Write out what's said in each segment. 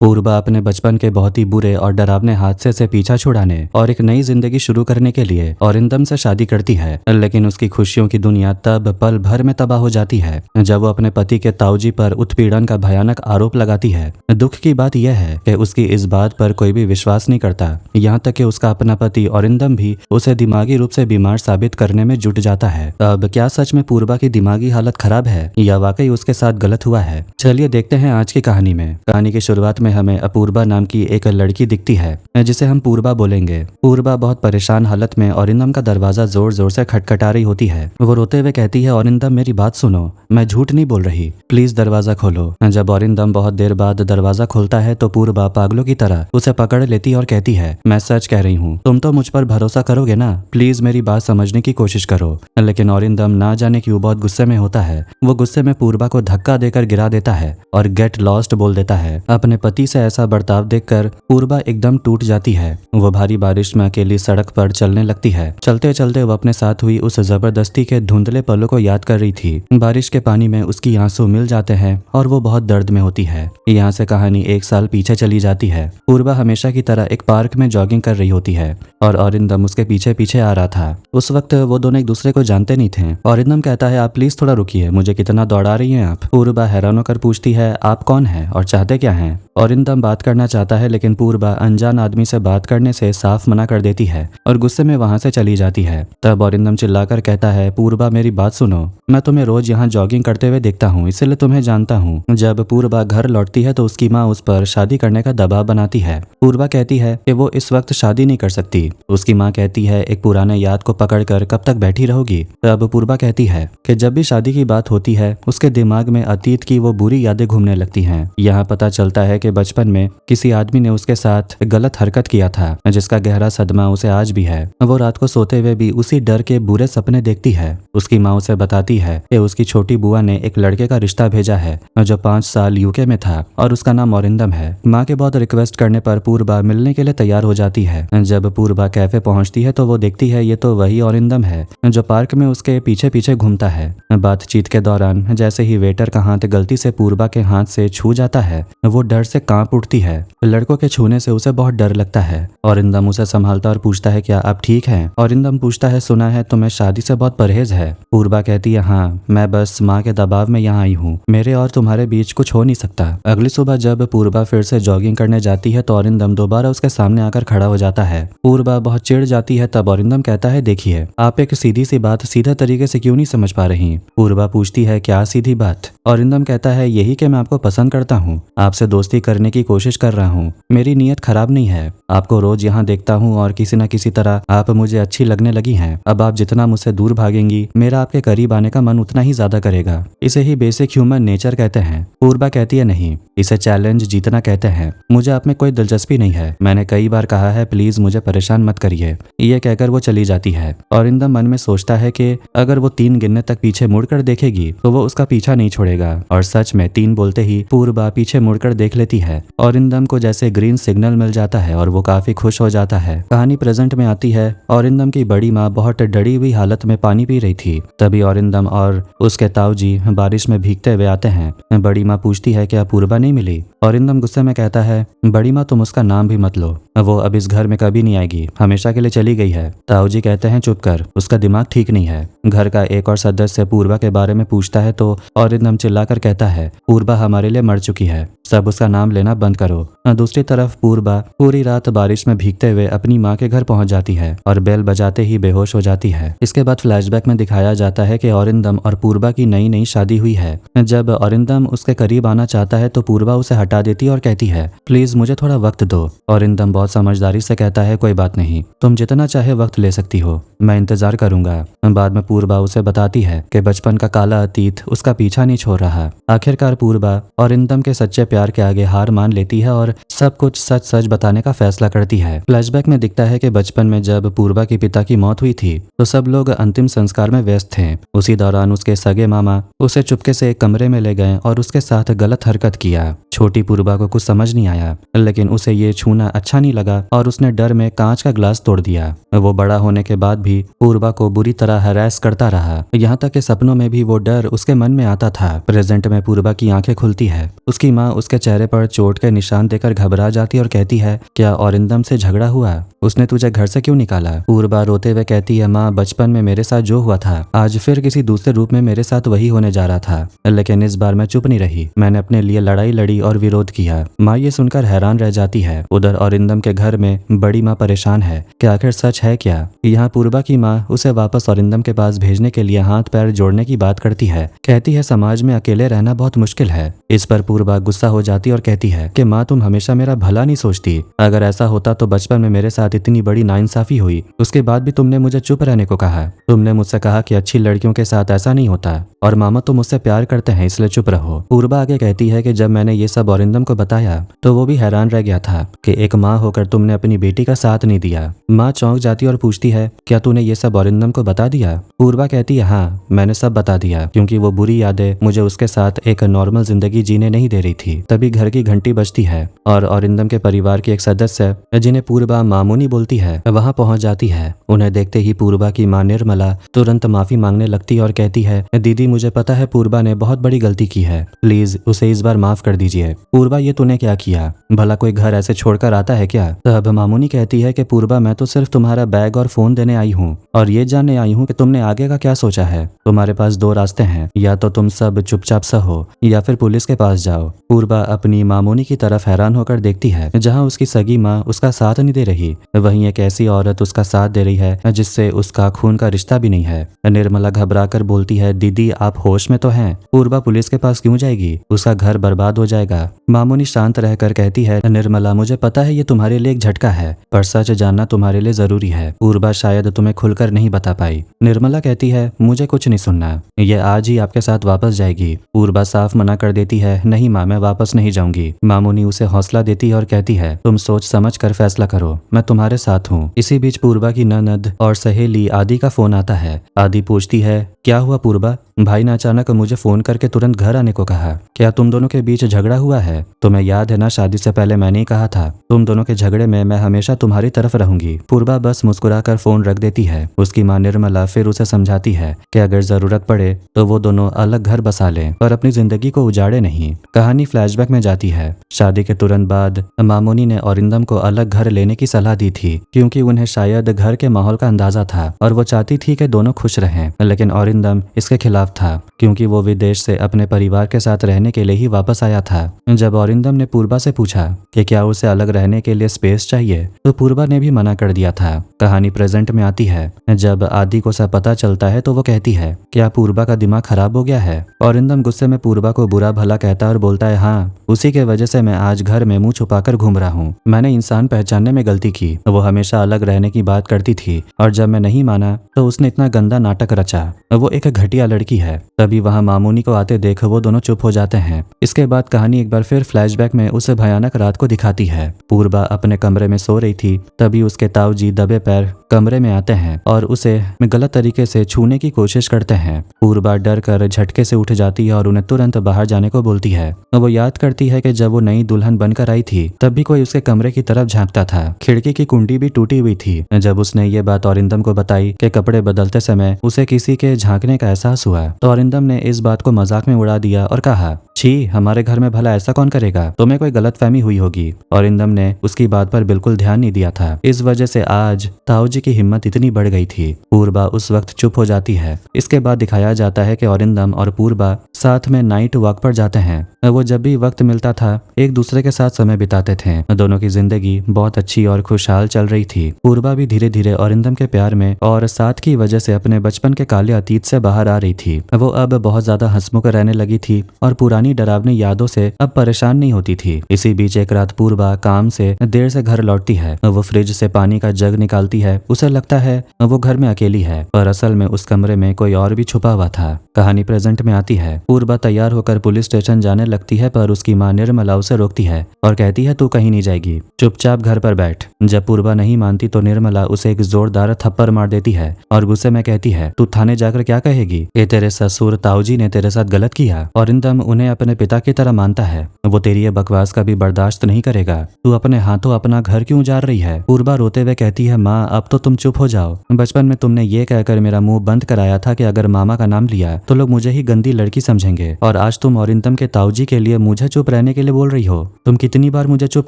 पूर्वा अपने बचपन के बहुत ही बुरे और डरावने हादसे से पीछा छुड़ाने और एक नई जिंदगी शुरू करने के लिए औरिंदम से शादी करती है, लेकिन उसकी खुशियों की दुनिया तब पल भर में तबाह हो जाती है जब वो अपने पति के ताऊजी पर उत्पीड़न का भयानक आरोप लगाती है। दुख की बात यह है कि उसकी इस बात पर कोई भी विश्वास नहीं करता, यहाँ तक कि उसका अपना पति औरिंदम भी उसे दिमागी रूप से बीमार साबित करने में जुट जाता है। अब क्या सच में पूर्वा की दिमागी हालत खराब है या वाकई उसके साथ गलत हुआ है? चलिए देखते हैं आज की कहानी में। कहानी की शुरुआत में हमें अपूर्वा नाम की एक लड़की दिखती है जिसे हम पूर्वा बोलेंगे। पूर्वा बहुत परेशान हालत में औरिंदम का दरवाजा जोर जोर से खटखटा रही होती है। वो रोते हुए कहती है, औरिंदम मेरी बात सुनो, मैं झूठ नहीं बोल रही, प्लीज दरवाजा खोलो। जब औरिंदम बहुत देर बाद दरवाजा खोलता है तो पूर्वा पागलों की तरह उसे पकड़ लेती और कहती है, मैं सच कह रही हूँ, तुम तो मुझ पर भरोसा करोगे ना, प्लीज मेरी बात समझने की कोशिश करो। लेकिन औरिंदम ना जाने क्यों बहुत गुस्से में होता है। वो गुस्से में पूर्वा को धक्का देकर गिरा देता है और गेट लॉस्ट बोल देता है। अपने पति से ऐसा बर्ताव देखकर पूर्वा एकदम टूट जाती है। वो भारी बारिश में अकेली सड़क पर चलने लगती है। चलते चलते वो अपने साथ हुई उस जबरदस्ती के धुंधले पलों को याद कर रही थी। बारिश के पानी में उसकी आंसू मिल जाते हैं और वो बहुत दर्द में होती है। यहाँ से कहानी 1 साल पीछे चली जाती है। पूर्वा हमेशा की तरह एक पार्क में जॉगिंग कर रही होती है और औरिंदम उसके पीछे पीछे आ रहा था। उस वक्त वो दोनों एक दूसरे को जानते नहीं थे। औरिंदम कहता है, आप प्लीज थोड़ा रुकिए, मुझे कितना दौड़ा रही हैं आप। पूर्वा हैरान होकर पूछती है, आप कौन है और चाहते क्या हैं? औरिंदम बात करना चाहता है लेकिन पूर्वा अनजान आदमी से बात करने से साफ मना कर देती है और गुस्से में वहां से चली जाती है। तब औरिंदम चिल्लाकर कहता है, पूर्वा मेरी बात सुनो, मैं तुम्हें रोज यहाँ जॉगिंग करते हुए देखता हूँ, इसलिए तुम्हें जानता हूँ। जब पूर्वा घर लौटती है तो उसकी माँ उस पर शादी करने का दबाव बनाती है। पूर्वा कहती है कि वो इस वक्त शादी नहीं कर सकती। उसकी माँ कहती है, एक पुराने याद को पकड़कर कब तक बैठी रहोगी? तब पूर्वा कहती है कि जब भी शादी की बात होती है उसके दिमाग में अतीत की वो बुरी यादें घूमने लगती हैं। यहाँ पता चलता है कि बचपन में किसी आदमी ने उसके साथ गलत हरकत किया था जिसका गहरा सदमा उसे आज भी है। वो रात को सोते हुए भी उसी डर के बुरे सपने देखती है। उसकी माँ उसे बताती है कि उसकी छोटी बुआ ने एक लड़के का रिश्ता भेजा है जो 5 साल यूके में था और उसका नाम औरिंदम है। माँ के बहुत रिक्वेस्ट करने पर पूर्वा मिलने के लिए तैयार हो जाती है। जब पूर्वा कैफे पहुंचती है तो वो देखती है ये तो वही औरिंदम है जो पार्क में उसके पीछे पीछे घूमता है। बातचीत के दौरान जैसे ही वेटर का हाथ गलती से पूर्वा के हाथ से छू जाता है वो डर से कांप उठती है। लड़कों के छूने से उसे बहुत डर लगता है। औरिंदम उसे संभालता और पूछता है, क्या आप ठीक हैं? औरिंदम पूछता है, सुना है तुम्हें शादी से बहुत परहेज है। पूर्वा कहती है, हाँ, मैं बस माँ के दबाव में यहाँ आई हूँ, मेरे और तुम्हारे बीच कुछ हो नहीं सकता। अगली सुबह जब पूर्वा फिर से जॉगिंग करने जाती है तो औरिंदम दोबारा उसके सामने आकर खड़ा हो जाता है। पूर्वा बहुत चिढ़ जाती है। तब औरिंदम कहता है, देखिए, आप एक सीधी सी बात सीधा तरीके से क्यों नहीं समझ पा रही? पूर्वा पूछती है, क्या सीधी बात? औरिंदम कहता है, यही कि मैं आपको पसंद करता हूँ, आपसे दोस्ती करने की कोशिश कर रहा हूँ, मेरी नीयत खराब नहीं है, आपको रोज यहाँ देखता हूँ और किसी न किसी तरह आप मुझे अच्छी लगने लगी हैं। अब आप जितना मुझसे दूर भागेंगी मेरा आपके करीब आने का मन उतना ही ज्यादा करेगा। इसे ही बेसिक ह्यूमन नेचर कहते हैं। पूर्वा कहती है, नहीं, इसे चैलेंज जीतना कहते हैं। मुझे आप में कोई दिलचस्पी नहीं है, मैंने कई बार कहा है, प्लीज मुझे परेशान मत करिए। ये कहकर वो चली जाती है। औरिंदम मन में सोचता है कि अगर वो 3 गिनने तक पीछे मुड़कर देखेगी तो वो उसका पीछा नहीं छोड़ेगा। और सच में 3 बोलते ही पूर्वा पीछे मुड़कर देख लेती है। औरिंदम को जैसे ग्रीन सिग्नल मिल जाता है और वो काफी खुश हो जाता है। कहानी प्रेजेंट में आती है। औरिंदम की बड़ी माँ बहुत डरी हुई हालत में पानी पी रही थी। तभी औरिंदम और उसके ताऊजी बारिश में भीगते हुए आते हैं। बड़ी माँ पूछती है, क्या पूर्वा नहीं मिली? औरिंदम गुस्से में कहता है, बड़ी माँ तुम उसका नाम भी मत लो, वो अब इस घर में कभी नहीं आएगी, हमेशा के लिए चली गई है। ताऊजी कहते हैं, चुप कर, उसका दिमाग ठीक नहीं है। घर का एक और सदस्य पूर्वा के बारे में पूछता है तो औरिंदम चिल्लाकर कहता है, पूर्वा हमारे लिए मर चुकी है, सब उसका नाम लेना बंद करो। दूसरी तरफ पूर्वा पूरी रात बारिश में भीगते हुए अपनी माँ के घर पहुंच जाती है और बेल बजाते ही बेहोश हो जाती है। इसके बाद फ्लैशबैक में दिखाया जाता है कि औरिंदम और पूर्वा की नई नई शादी हुई है। जब औरिंदम उसके करीब आना चाहता है तो पूर्वा उसे हटा देती और कहती है, प्लीज मुझे थोड़ा वक्त दो। औरिंदम बहुत समझदारी से कहता है, कोई बात नहीं, तुम जितना चाहे वक्त ले सकती हो, मैं इंतजार करूंगा। बाद में पूर्वा उसे बताती है कि बचपन का काला अतीत उसका पीछा नहीं छोड़ रहा। आखिरकार पूर्वा औरिंदम के सच्चे प्यार के आगे हार मान लेती है और सब कुछ सच सच बताने का फैसला करती है। फ्लैशबैक में दिखता है कि बचपन में जब पूर्वा के पिता की मौत हुई थी तो सब लोग अंतिम संस्कार में व्यस्त थे। उसी दौरान उसके सगे मामा उसे चुपके से एक कमरे में ले गए और उसके साथ गलत हरकत किया। छोटी पूर्वा को कुछ समझ नहीं आया, लेकिन उसे ये छूना अच्छा नहीं लगा और उसने डर में कांच का ग्लास तोड़ दिया। वो बड़ा होने के बाद भी पूर्वा को बुरी तरह हरास करता रहा, यहाँ तक कि सपनों में भी वो डर उसके मन में आता था। प्रेजेंट में पूर्वा की आंखें खुलती है। उसकी माँ उसके चेहरे पर चोट के निशान देख लेकर घबरा जाती और कहती है, क्या औरिंदम से झगड़ा हुआ? उसने तुझे घर से क्यों निकाला? पूर्वा रोते हुए कहती है, माँ, बचपन में मेरे साथ जो हुआ था आज फिर किसी दूसरे रूप में मेरे साथ वही होने जा रहा था, लेकिन इस बार मैं चुप नहीं रही। मैंने अपने लिए लड़ाई लड़ी और विरोध किया। माँ ये सुनकर हैरान रह जाती है। उधर औरिंदम के घर में बड़ी माँ परेशान है कि आखिर सच है क्या। यहाँ पूर्वा की माँ उसे वापस औरिंदम के पास भेजने के लिए हाथ पैर जोड़ने की बात करती है। कहती है, समाज में अकेले रहना बहुत मुश्किल है। इस पर पूर्वा गुस्सा हो जाती और कहती है कि माँ, तुम हमेशा मेरा भला नहीं सोचती। अगर ऐसा होता तो बचपन में मेरे साथ इतनी बड़ी नाइंसाफी हुई, उसके बाद भी तुमने मुझे चुप रहने को कहा। तुमने मुझसे कहा कि अच्छी लड़कियों के साथ ऐसा नहीं होता और मामा तुम मुझसे प्यार करते हैं, इसलिए चुप रहो। पूर्वा आगे कहती है कि जब मैंने ये सब औरिंदम को बताया तो वो भी हैरान रह गया था कि एक माँ होकर तुमने अपनी बेटी का साथ नहीं दिया। माँ चौंक जाती और पूछती है, क्या तूने ये सब औरिंदम को बता दिया? पूर्वा कहती है, हाँ, मैंने सब बता दिया, क्योंकि वो बुरी यादें मुझे उसके साथ एक नॉर्मल जिंदगी जीने नहीं दे रही थी। तभी घर की घंटी बजती है और औरिंदम के परिवार की एक सदस्य, जिन्हें पूर्वा मामूनी बोलती है, वहां पहुंच जाती है। उन्हें देखते ही पूर्वा की मां निर्मला तुरंत माफी मांगने लगती और कहती है, दीदी, मुझे पता है पूर्वा ने बहुत बड़ी गलती की है, प्लीज उसे इस बार माफ कर दीजिए। पूर्वा, ये तूने क्या किया? भला कोई घर ऐसे छोड़कर आता है क्या? तब मामूनी कहती है कि पूर्वा, मैं तो सिर्फ तुम्हारा बैग और फोन देने आई हूँ और ये जानने आई हूँ कि तुमने आगे का क्या सोचा है। तुम्हारे पास दो रास्ते हैं, या तो तुम सब चुपचाप सहो या फिर पुलिस के पास जाओ। पूर्वा अपनी मामूनी की तरफ हैरान होकर देखती है, जहाँ उसकी सगी माँ उसका साथ नहीं दे रही, वहीं एक ऐसी औरत उसका साथ दे रही है जिससे उसका खून का रिश्ता भी नहीं है। निर्मला घबरा कर बोलती है, दीदी, आप होश में तो हैं? पूर्वा पुलिस के पास क्यों जाएगी? उसका घर बर्बाद हो जाएगा। मामूनी शांत रहकर कहती है, निर्मला, मुझे पता है ये तुम्हारे लिए एक झटका है, पर सच जानना तुम्हारे लिए जरूरी है। पूर्वा शायद तुम्हें खुलकर नहीं बता पाई। निर्मला कहती है, मुझे कुछ नहीं सुनना, ये आज ही आपके साथ वापस जाएगी। पूर्वा साफ मना कर देती है, नहीं माँ, मैं वापस नहीं जाऊंगी। मामूनी उसे हौसला देती है और कहती है, तुम सोच समझ कर फैसला करो, मैं तुम्हारे साथ हूँ। इसी बीच पूर्वा की ननद और सहेली आदि का फोन आता है। आदि पूछती है, क्या हुआ पूर्वा? भाई ने अचानक मुझे फोन करके तुरंत घर आने को कहा। क्या तुम दोनों के बीच झगड़ा हुआ है? तुम्हें याद है ना, शादी से पहले मैंने ही कहा था तुम दोनों के झगड़े में मैं हमेशा तुम्हारी तरफ रहूंगी। पूर्वा बस मुस्कुराकर फोन रख देती है। उसकी मां निर्मला फिर उसे समझाती है कि अगर जरूरत पड़े तो वो दोनों अलग घर बसा लें, पर अपनी जिंदगी को उजाड़े नहीं। कहानी फ्लैशबैक में जाती है। शादी के तुरंत बाद मामूनी ने औरिंदम को अलग घर लेने की सलाह दी थी, क्योंकि उन्हें शायद घर के माहौल का अंदाजा था और वो चाहती थी कि दोनों खुश रहें। लेकिन औरिंदम इसके खिलाफ था, क्योंकि वो विदेश से अपने परिवार के साथ रहने के लिए ही वापस आया था। जब औरिंदम ने पूर्वा से पूछा कि क्या उसे अलग रहने के लिए स्पेस चाहिए, तो पूर्वा ने भी मना कर दिया था। कहानी प्रेजेंट में आती है। जब आदि को सब पता चलता है तो वो कहती है, क्या पूर्वा का दिमाग खराब हो गया है? औरिंदम गुस्से में पूर्वा को बुरा भला कहता और बोलता है, हाँ, उसी के वजह से मैं आज घर में मुंह छुपाकर घूम रहा हूँ। मैंने इंसान पहचानने में गलती की। वो हमेशा अलग रहने की बात करती थी और जब मैं नहीं माना तो उसने इतना गंदा नाटक रचा। वो एक घटिया लड़की है। तभी वहां मामूनी को आते देख वो दोनों चुप हो जाते हैं। इसके बाद कहानी एक बार फिर फ्लैशबैक में उस भयानक रात को दिखाती है। पूर्वा अपने कमरे में सो रही थी। तभी उसके ताऊजी दबे पैर कमरे में आते हैं और उसे गलत तरीके से छूने की कोशिश करते हैं। पूर्वा डर कर झटके से उठ जाती है और उन्हें तुरंत बाहर जाने को बोलती है। वो याद करती है कि जब वो नई दुल्हन बनकर आई थी तब भी कोई उसके कमरे की तरफ झांकता था। खिड़की की कुंडी भी टूटी हुई थी। जब उसने ये बात औरिंदम को बताई कि कपड़े बदलते समय उसे किसी के झांकने का एहसास हुआ, तो औरिंदम ने इस बात को मजाक में उड़ा दिया और कहा, छी, हमारे घर में भला ऐसा कौन करेगा? तुम्हें कोई गलतफहमी हुई होगी। औरिंदम ने उसकी बात पर बिल्कुल ध्यान नहीं दिया था। इस वजह से आज ताऊजी की हिम्मत इतनी बढ़ गई थी। पूर्वा उस वक्त चुप हो जाती है। इसके बाद दिखाया जाता है कि औरिंदम और पूर्वा साथ में नाइट वॉक पर जाते हैं। वो जब भी वक्त मिलता था एक दूसरे के साथ समय बिताते थे। दोनों की जिंदगी बहुत अच्छी और खुशहाल चल रही थी। पूर्वा भी धीरे धीरे औरिंदम के प्यार में और साथ की वजह से अपने बचपन के काले अतीत से बाहर आ रही थी। वो अब बहुत ज्यादा हंसमुख रहने लगी थी और पुरानी डरावनी यादों से अब परेशान नहीं होती थी। इसी बीच एक रात पूर्वा काम से देर से घर लौटती है। वो फ्रिज से पानी का जग निकालती है। उसे लगता है वो घर में अकेली है, पर असल में उस कमरे में कोई और भी छुपा हुआ था। कहानी प्रेजेंट में आती है। पूर्वा तैयार होकर पुलिस स्टेशन जाने लगती है, पर उसकी मां निर्मला उसे रोकती है और कहती है, तू कहीं नहीं जाएगी, चुपचाप घर पर बैठ। जब पूर्वा नहीं मानती तो निर्मला उसे एक जोरदार थप्पड़ मार देती है और गुस्से में कहती है, तू थाने जाकर क्या कहेगी? ये तेरे ससुर ताऊजी ने तेरे साथ गलत किया। औरिंदम उन्हें अब अपने पिता की तरह मानता है, वो तेरी ये बकवास कभी बर्दाश्त नहीं करेगा। तू अपने हाथों अपना घर क्यों उजाड़ रही है? पूर्वा रोते हुए कहती है, माँ अब तो तुम चुप हो जाओ। बचपन में तुमने ये कहकर मेरा मुंह बंद कराया था कि अगर मामा का नाम लिया तो लोग मुझे ही गंदी लड़की समझेंगे, और आज तुम औरिंदम के ताऊजी के लिए मुझे चुप रहने के लिए बोल रही हो। तुम कितनी बार मुझे चुप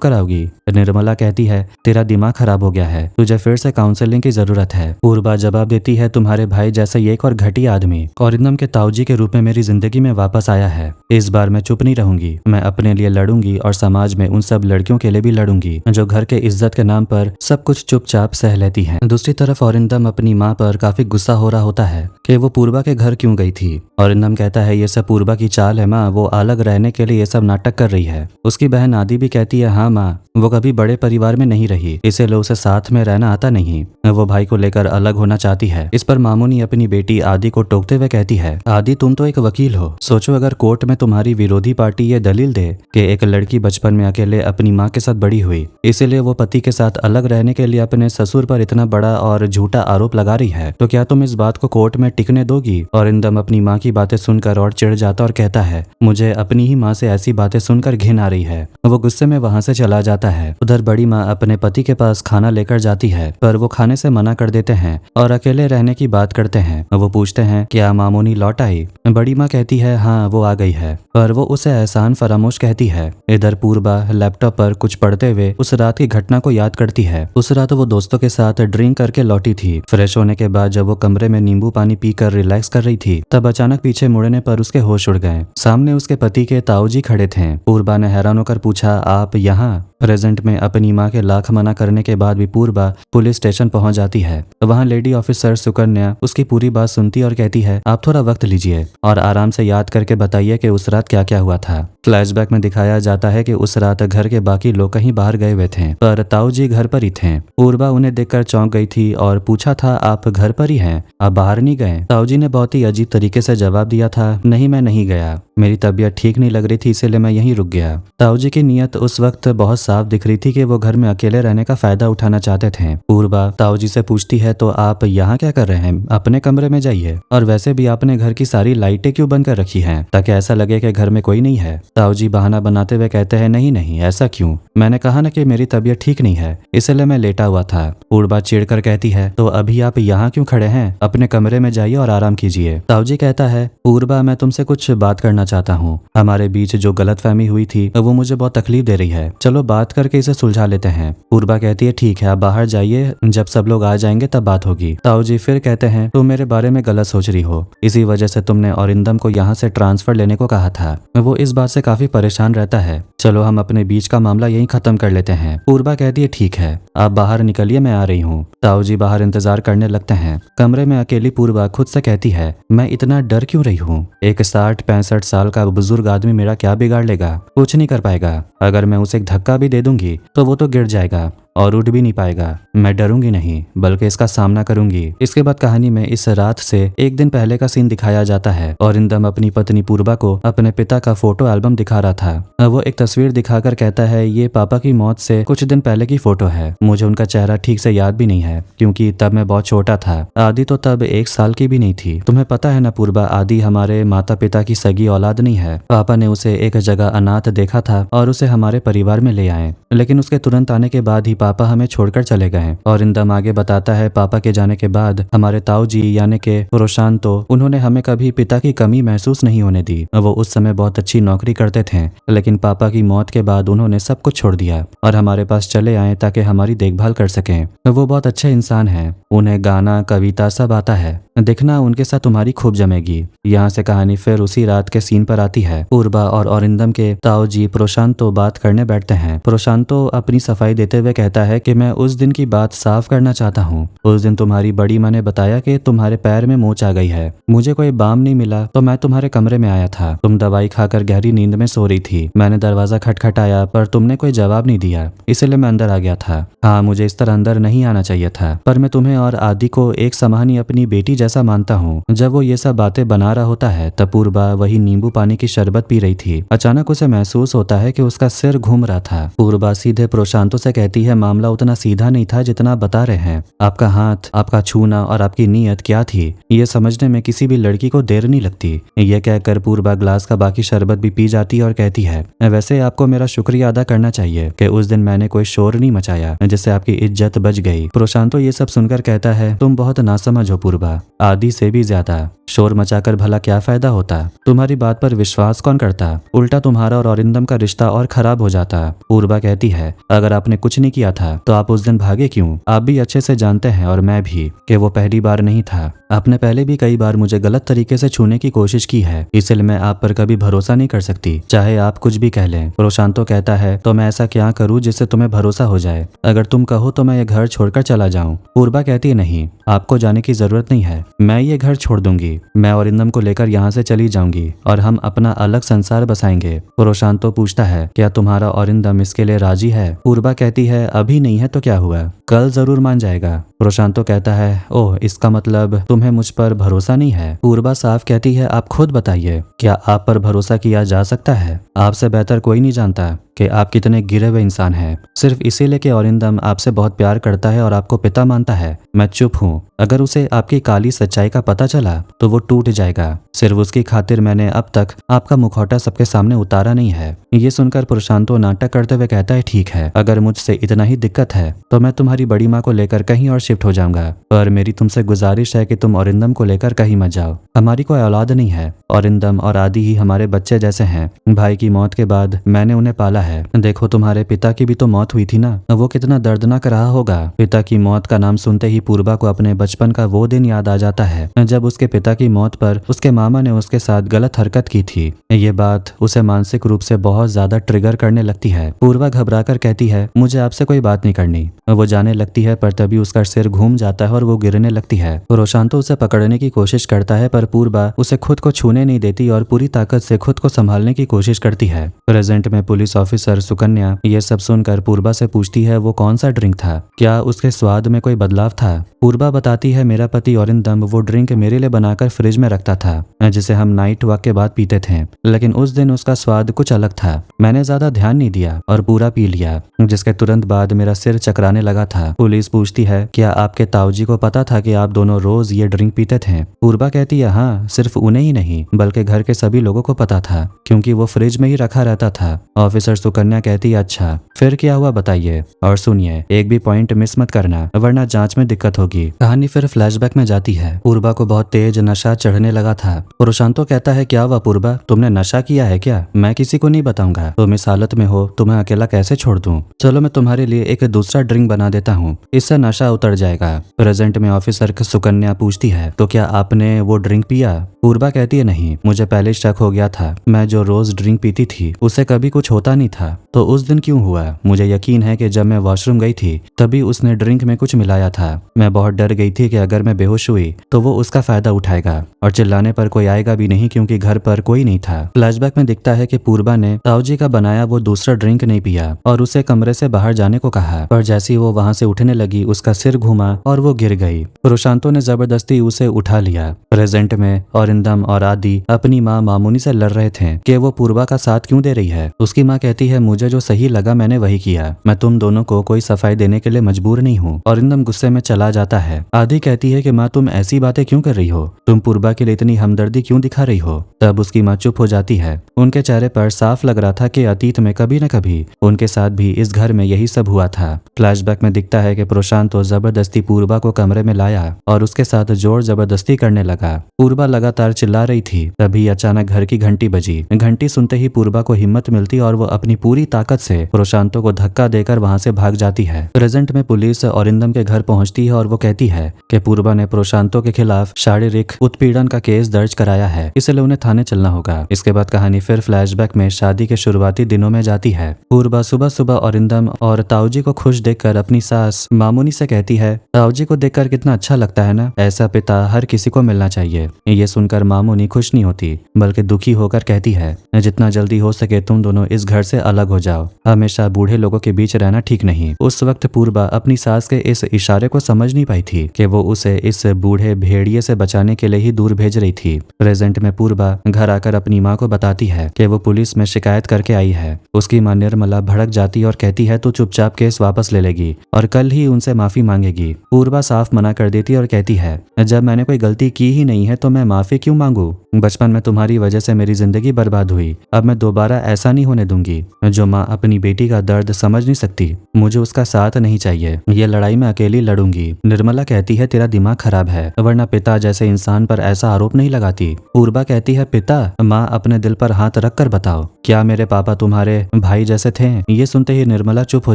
कराओगी? निर्मला कहती है, तेरा दिमाग खराब हो गया है, तुझे फिर से काउंसलिंग की जरूरत है। पूर्वा जवाब देती है, तुम्हारे भाई जैसा एक और घटिया आदमी औरिंदम के ताऊजी के रूप में मेरी जिंदगी में वापस आया है। इस बार मैं चुप नहीं रहूंगी, मैं अपने लिए लड़ूंगी और समाज में उन सब लड़कियों के लिए भी लड़ूंगी जो घर के इज्जत के नाम पर सब कुछ चुपचाप सह लेती हैं। दूसरी तरफ औरिंदम अपनी माँ पर काफी गुस्सा हो रहा होता है कि वो पूर्वा के घर क्यों गई थी। औरिंदम कहता है, ये सब पूर्वा की चाल है माँ, वो अलग रहने के लिए ये सब नाटक कर रही है। उसकी बहन आदि भी कहती है, हाँ माँ, वो कभी बड़े परिवार में नहीं रही, इसीलिए उसे साथ में रहना आता नहीं, वो भाई को लेकर अलग होना चाहती है। इस पर मामूनी अपनी बेटी आदि को टोकते हुए कहती है, आदि तुम तो एक वकील हो, सोचो अगर कोर्ट में तुम्हारी विरोधी पार्टी ये दलील दे कि एक लड़की बचपन में अकेले अपनी माँ के साथ बड़ी हुई, इसीलिए वो पति के साथ अलग रहने के लिए अपने ससुर पर इतना बड़ा और झूठा आरोप लगा रही है, तो क्या तुम इस बात को कोर्ट में टिकने दोगी? औरिंदम अपनी माँ की बातें सुनकर और चिढ़ जाता और कहता है, मुझे अपनी ही माँ से ऐसी बातें सुनकर घिन आ रही है। वो गुस्से में वहां से चला जाता है। उधर बड़ी माँ अपने पति के पास खाना लेकर जाती है, पर वो खाने से मना कर देते हैं और अकेले रहने की बात करते हैं। वो पूछते हैं, क्या मामूनी लौट आई? बड़ी माँ कहती है, हाँ वो आ गई है, पर वो उसे एहसान फरामोश कहती है। इधर पूर्वा लैपटॉप पर कुछ पढ़ते हुए उस रात की घटना को याद करती है। उस रात वो दोस्तों के साथ ड्रिंक करके लौटी थी। फ्रेश होने के बाद जब वो कमरे में नींबू पानी पीकर रिलैक्स कर रही थी, तब अचानक पीछे मुड़ने पर उसके होश उड़ गए। सामने उसके पति के ताऊजी खड़े थे। पूर्वा ने हैरान होकर पूछा, आप यहाँ? प्रेजेंट में अपनी माँ के लाख मना करने के बाद भी पूर्वा पुलिस स्टेशन पहुंच जाती है। वहां लेडी ऑफिसर सुकन्या उसकी पूरी बात सुनती और कहती है, आप थोड़ा वक्त लीजिए और आराम से याद करके बताइए कि उस रात क्या क्या हुआ था। फ्लैशबैक में दिखाया जाता है कि उस रात घर के बाकी लोग कहीं बाहर गए हुए थे, पर ताऊजी घर पर ही थे। पूर्वा उन्हें देखकर चौंक गई थी और पूछा था, आप घर पर ही हैं, आप बाहर नहीं गए? ताऊजी ने बहुत ही अजीब तरीके से जवाब दिया था, नहीं मैं नहीं गया, मेरी तबीयत ठीक नहीं लग रही थी, इसीलिए मैं यहीं रुक गया। ताऊजी की नीयत उस वक्त बहुत साफ दिख रही थी कि वो घर में अकेले रहने का फायदा उठाना चाहते थे। पूर्वा ताऊजी से पूछती है, तो आप यहाँ क्या कर रहे हैं? अपने कमरे में जाइए, और वैसे भी आपने घर की सारी लाइटें क्यों बंद कर रखी हैं, ताकि ऐसा लगे कि घर में कोई नहीं है। ताऊजी बहाना बनाते हुए कहते हैं, नहीं नहीं ऐसा क्यों, मैंने कहा ना कि मेरी तबीयत ठीक नहीं है, इसलिए मैं लेटा हुआ था। पूर्वा चिढ़कर कहती है, तो अभी आप यहाँ क्यों खड़े हैं? अपने कमरे में जाइए और आराम कीजिए। ताऊजी कहता है, पूर्वा मैं तुमसे कुछ बात करना चाहता हूँ, हमारे बीच जो गलतफहमी हुई थी वो मुझे बहुत तकलीफ दे रही है, चलो बात करके इसे सुलझा लेते हैं। पूर्वा कहती है, ठीक है आप बाहर जाइए, जब सब लोग आ जाएंगे तब बात होगी। ताऊजी फिर कहते हैं, तुम मेरे बारे में गलत सोच रही हो, इसी वजह से तुमने औरिंदम को यहाँ से ट्रांसफर लेने को कहा था। वो इस बात से काफी परेशान रहता है, चलो हम अपने बीच का मामला यहीं खत्म कर लेते हैं। पूर्वा कहती है, ठीक है आप बाहर निकलिए, मैं आ रही हूँ। ताऊजी बाहर इंतजार करने लगते हैं। कमरे में अकेली पूर्वा खुद से कहती है, मैं इतना डर क्यों रही हूँ? एक 60-65 साल का बुजुर्ग आदमी मेरा क्या बिगाड़ लेगा? कुछ नहीं कर पाएगा। अगर मैं उसे एक धक्का भी दे दूंगी तो वो तो गिर जाएगा और उठ भी नहीं पाएगा। मैं डरूंगी नहीं बल्कि इसका सामना करूंगी। इसके बाद कहानी में इस रात से एक दिन पहले का सीन दिखाया जाता है। औरिंदम अपनी पत्नी पूर्वा को अपने पिता का फोटो एल्बम दिखा रहा था। वो एक तस्वीर दिखाकर कहता है, ये पापा की मौत से कुछ दिन पहले की फोटो है, मुझे उनका चेहरा ठीक से याद भी नहीं है क्योंकि तब मैं बहुत छोटा था। आदि तो तब 1 साल की भी नहीं थी। तुम्हें पता है ना पूर्वा, आदि हमारे माता पिता की सगी औलाद नहीं है। पापा ने उसे एक जगह अनाथ देखा था और उसे हमारे परिवार में ले आए, लेकिन उसके तुरंत आने के बाद ही पापा हमें छोड़कर चले गए। औरिंदम आगे बताता है, पापा के जाने के बाद हमारे ताऊजी यानी के प्रोशांतो, उन्होंने हमें कभी पिता की कमी महसूस नहीं होने दी। वो उस समय बहुत अच्छी नौकरी करते थे, लेकिन पापा की मौत के बाद उन्होंने सब कुछ छोड़ दिया और हमारे पास चले आए ताकि हमारी देखभाल कर सकें। वो बहुत अच्छे इंसान हैं, उन्हें गाना कविता सब आता है, देखना उनके साथ तुम्हारी खूब जमेगी। यहाँ से कहानी फिर उसी रात के सीन पर आती है। पूर्वा और औरिंदम के ताऊजी प्रोशांतो बात करने बैठते हैं। प्रोशांतो अपनी सफाई देते हुए कहता है कि मैं उस दिन की बात साफ करना चाहता हूँ। उस दिन तुम्हारी बड़ी माँ ने बताया कि तुम्हारे पैर में मोच आ गई है। मुझे कोई बाम नहीं मिला तो मैं तुम्हारे कमरे में आया था। तुम दवाई खाकर गहरी नींद में सो रही थी। मैंने दरवाजा खटखटाया पर तुमने कोई जवाब नहीं दिया, इसलिए मैं अंदर आ गया था। हाँ, मुझे इस तरह अंदर नहीं आना चाहिए था, पर मैं तुम्हें और आदि को एक समान ही अपनी बेटी जैसा मानता हूँ। जब वो ये सब बातें बना रहा होता है तब पूर्वा वही नींबू पानी की शरबत पी रही थी। अचानक उसे महसूस होता है कि उसका सिर घूम रहा था। पूर्वा सीधे प्रोशांतो से कहती है, मामला उतना सीधा नहीं था जितना आप बता रहे हैं। आपका हाथ, आपका छूना और आपकी नीयत क्या थी, ये समझने में किसी भी लड़की को देर नहीं लगती। यह कहकर पूर्वा ग्लास का बाकी शरबत भी पी जाती है और कहती है, वैसे आपको मेरा शुक्रिया अदा करना चाहिए कि उस दिन मैंने कोई शोर नहीं मचाया जिससे आपकी इज्जत बच गई। प्रशांतो ये सब सुनकर कहता है, तुम बहुत नासमझ हो पूर्वा, आदि से भी ज्यादा। शोर मचाकर भला क्या फायदा होता? तुम्हारी बात पर विश्वास कौन करता? उल्टा तुम्हारा और अरिंदम का रिश्ता और खराब हो जाता। पूर्वा कहती है, अगर आपने कुछ नहीं किया था तो आप उस दिन भागे क्यों? आप भी अच्छे से जानते हैं और मैं भी कि वो पहली बार नहीं था। आपने पहले भी कई बार मुझे गलत तरीके से छूने की कोशिश की है, इसलिए मैं आप पर कभी भरोसा नहीं कर सकती, चाहे आप कुछ भी कह लें। प्रशांतो कहता है, तो मैं ऐसा क्या करूं जिससे तुम्हें भरोसा हो जाए? अगर तुम कहो तो मैं ये घर छोड़कर चला जाऊं। पूर्वा कहती है, नहीं, आपको जाने की जरूरत नहीं है, मैं ये घर छोड़ दूंगी। मैं अरिंदम को लेकर यहाँ से चली जाऊंगी और हम अपना अलग संसार बसाएंगे। प्रशांतो पूछता है, क्या तुम्हारा अरिंदम इसके लिए राजी है? पूर्वा कहती है, अभी नहीं है तो क्या हुआ, कल जरूर मान जाएगा। प्रशांतो कहता है, ओह, इसका मतलब तुम्हें मुझ पर भरोसा नहीं है। पूर्वा साफ कहती है, आप खुद बताइए, क्या आप पर भरोसा किया जा सकता है? आपसे बेहतर कोई नहीं जानता कि आप कितने गिरे हुए इंसान हैं। सिर्फ इसीलिए कि अरिंदम आपसे बहुत प्यार करता है और आपको पिता मानता है, मैं चुप हूँ। अगर उसे आपकी काली सच्चाई का पता चला तो वो टूट जाएगा। सिर्फ उसकी खातिर मैंने अब तक आपका मुखौटा सबके सामने उतारा नहीं है। ये सुनकर प्रशांतो नाटक करते हुए कहता है, ठीक है, अगर मुझसे इतना ही दिक्कत है तो मैं तुम्हारी बड़ी माँ को लेकर कहीं और शिफ्ट हो जाऊंगा, पर मेरी तुमसे गुजारिश है कि तुम अरिंदम को लेकर कहीं मत जाओ। हमारी कोई औलाद नहीं है, अरिंदम और आदि ही हमारे बच्चे जैसे हैं। भाई की मौत के बाद मैंने उन्हें पाला है। देखो, तुम्हारे पिता की भी तो मौत हुई थी ना, वो कितना दर्दनाक रहा होगा। पिता की मौत का नाम सुनते ही पूर्वा को अपने बचपन का वो दिन याद आ जाता है जब उसके पिता की मौत पर उसके मामा ने उसके साथ गलत हरकत की थी। ये बात उसे मानसिक रूप से बहुत ज्यादा ट्रिगर करने लगती है। पूर्वा घबराकर कहती है, मुझे आपसे कोई बात नहीं करनी। वो जाने लगती है पर तभी उसका सिर घूम जाता है और वो गिरने लगती है। प्रशांतो उसे पकड़ने की कोशिश करता है पर पूर्वा उसे खुद को छूने नहीं देती और पूरी ताकत से खुद को संभालने की कोशिश करती है। प्रेजेंट में पुलिस ऑफिसर सुकन्या ये सब सुनकर पूर्वा से पूछती है, वो कौन सा ड्रिंक था, क्या उसके स्वाद में कोई बदलाव था? पूर्वा बताती है, मेरा पति अरिंदम वो ड्रिंक मेरे लिए बनाकर फ्रिज में रखता था जिसे हम नाइट वॉक के बाद पीते थे, लेकिन उस दिन उसका स्वाद कुछ अलग था। मैंने ज्यादा ध्यान नहीं दिया और पूरा पी लिया, जिसके तुरंत बाद मेरा सिर चकराने लगा था। पुलिस पूछती है, क्या आपके ताऊजी को पता था कि आप दोनों रोज ये ड्रिंक पीते थे? पूर्वा कहती है, हाँ, सिर्फ उन्हें ही नहीं बल्कि घर के सभी लोगों को पता था, क्योंकि वो फ्रिज में ही रखा रहता था। ऑफिसर सुकन्या कहती है, अच्छा, फिर क्या हुआ बताइए, और सुनिए, एक भी पॉइंट मिस मत करना वरना जांच में दिक्कत होगी। कहानी फिर फ्लैशबैक में जाती है। पूर्वा को बहुत तेज नशा चढ़ने लगा था। प्रशांतो कहता है, क्या हुआ पूर्वा, तुमने नशा किया है क्या? मैं किसी को नहीं बताऊंगा। तुम इस हालत में हो, तुम्हें अकेला कैसे छोड़ दूं? चलो मैं तुम्हारे लिए एक दूसरा ड्रिंक बना देता हूँ, इससे नशा उतर जाएगा। प्रेजेंट में ऑफिसर सुकन्या पूछती है, तो क्या आपने वो ड्रिंक पिया? पूर्वा कहती है, नहीं, मुझे पहले शक हो गया था। मैं जो रोज ड्रिंक पीती थी उससे कभी कुछ होता नहीं था, तो उस दिन क्यों हुआ? मुझे यकीन है कि जब मैं वॉशरूम गई थी तभी उसने ड्रिंक में कुछ मिलाया था। मैं बहुत डर गई थी कि अगर मैं बेहोश हुई तो वो उसका फायदा उठाएगा और चिल्लाने पर कोई आएगा भी नहीं, क्योंकि घर पर कोई नहीं था। फ्लैशबैक में दिखता है कि पूर्वा ने ताऊजी का बनाया वो दूसरा ड्रिंक नहीं पिया और उसे कमरे से बाहर जाने को कहा, पर जैसी वो वहां से उठने लगी उसका सिर घूमा और वो गिर गई। प्रशांतो ने जबरदस्ती उसे उठा लिया। प्रेजेंट में अरिंदम और आदि अपनी माँ मामूनी से लड़ रहे थे कि वो पूर्वा का साथ क्यों दे रही है। उसकी माँ कहती है, मुझे जो सही लगा मैंने वही किया, मैं तुम दोनों को कोई सफाई देने के लिए मजबूर नहीं हूँ। अरिंदम गुस्से में चला जाता है। आदि कहती है कि माँ, तुम ऐसी बातें क्यों कर रही हो, तुम पूर्वा के लिए इतनी हमदर्दी क्यों दिखा रही हो? तब उसकी माँ चुप हो जाती है। उनके चेहरे पर साफ लग रहा था कि अतीत में कभी न कभी उनके साथ भी इस घर में यही सब हुआ था। फ्लैशबैक में दिखता है कि प्रशांतो जबरदस्ती पूर्वा को कमरे में लाया और उसके साथ जोर जबरदस्ती करने लगा। पूर्वा लगातार चिल्ला रही थी। तभी अचानक घर की घंटी बजी। घंटी सुनते ही पूर्वा को हिम्मत मिलती और वो अपनी पूरी ताकत से प्रशांतो को धक्का देकर वहां से भाग जाती है। प्रेजेंट में पुलिस अरिंदम के घर पहुंचती है और वो कहती है कि पूर्वा ने प्रशांतो के खिलाफ शारीरिक उत्पीड़न का केस दर्ज कराया है, इसलिए उन्हें थाने चलना होगा। इसके बाद कहानी फिर फ्लैशबैक में शादी के शुरुआती दिनों में जाती है। पूर्वा सुबह सुबह अरिंदम और ताऊजी को खुश देखकर अपनी सास मामूनी से कहती है, ताऊजी को देखकर कितना अच्छा लगता है ना, ऐसा पिता हर किसी को मिलना चाहिए। ये सुनकर सुनकर मामूनी खुश नहीं होती बल्कि दुखी होकर कहती है, जितना जल्दी हो सके तुम दोनों इस घर से अलग हो जाओ, हमेशा बूढ़े लोगों के बीच रहना ठीक नहीं। उस वक्त पूर्वा अपनी सास के इस इशारे को समझ नहीं पाई थी कि वो उसे इस बूढ़े भेड़िए से बचाने के लिए ही दूर भेज रही थी। प्रेजेंट में पूर्वा घर आकर अपनी माँ को बताती है कि वो पुलिस में शिकायत करके आई है। उसकी माँ निर्मला भड़क जाती और कहती है, तू चुपचाप केस वापस ले लेगी और कल ही उनसे माफी मांगेगी। पूर्वा साफ मना कर देती और कहती है, जब मैंने कोई गलती की ही नहीं है तो मैं माफी क्यों मांगू? बचपन में तुम्हारी वजह से मेरी जिंदगी बर्बाद हुई, अब मैं दोबारा ऐसा नहीं होने दूंगी। जो माँ अपनी बेटी का दर्द समझ नहीं सकती, मुझे उसका साथ नहीं चाहिए, ये लड़ाई मैं अकेली लड़ूंगी। निर्मला कहती है, तेरा दिमाग खराब है, वरना पिता जैसे इंसान पर ऐसा आरोप नहीं लगाती। पूर्वा कहती है, पिता? माँ अपने दिल पर हाथ रख कर बताओ, क्या मेरे पापा तुम्हारे भाई जैसे थे? ये सुनते ही निर्मला चुप हो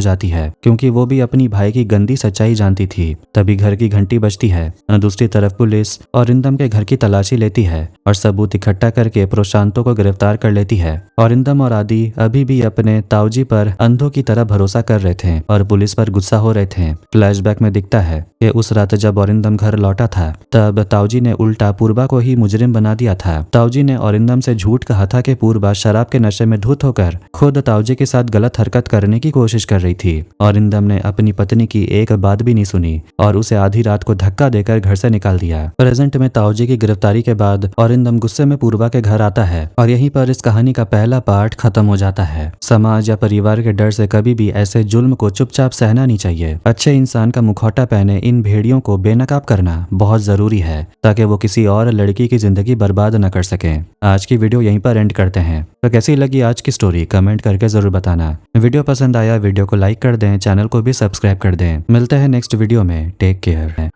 जाती है क्योंकि वो भी अपनी भाई की गंदी सच्चाई जानती थी। तभी घर की घंटी बजती है। दूसरी तरफ पुलिस औरिंदम के घर की तलाशी लेती है और सबूत इकट्ठा करके प्रशांतों को गिरफ्तार कर लेती है। औरिंदम और आदि अभी भी अपने ताऊजी पर अंधों की तरह भरोसा कर रहे थे और पुलिस पर गुस्सा हो रहे थे। फ्लैशबैक में दिखता है कि उस रात जब औरिंदम घर लौटा था तब ताऊजी ने उल्टा पूर्वा को ही मुजरिम बना दिया था। ताऊजी ने औरिंदम से झूठ कहा था कि पूर्वा शराब के नशे में धुत होकर खुद ताऊजी के साथ गलत हरकत करने की कोशिश कर रही थी। औरिंदम ने अपनी पत्नी की एक बात भी नहीं सुनी और उसे आधी रात को धक्का देकर घर से निकाल दिया। प्रेजेंट में ताऊजी की गिरफ्तारी के बाद औरिंदम गुस्से में पूर्वा के घर आता है और यहीं पर इस कहानी का पहला पार्ट खत्म हो जाता है। समाज या परिवार के डर से कभी भी ऐसे जुल्म को चुपचाप सहना नहीं चाहिए। अच्छे इंसान का मुखौटा पहने इन भेड़ियों को बेनकाब करना बहुत जरूरी है ताकि वो किसी और लड़की की जिंदगी बर्बाद न कर सके। आज की वीडियो यहीं पर एंड करते हैं। तो कैसी लगी आज की स्टोरी कमेंट करके जरूर बताना। वीडियो पसंद आया वीडियो को लाइक कर दें, चैनल को भी सब्सक्राइब कर दें। मिलते हैं नेक्स्ट वीडियो में। Take care.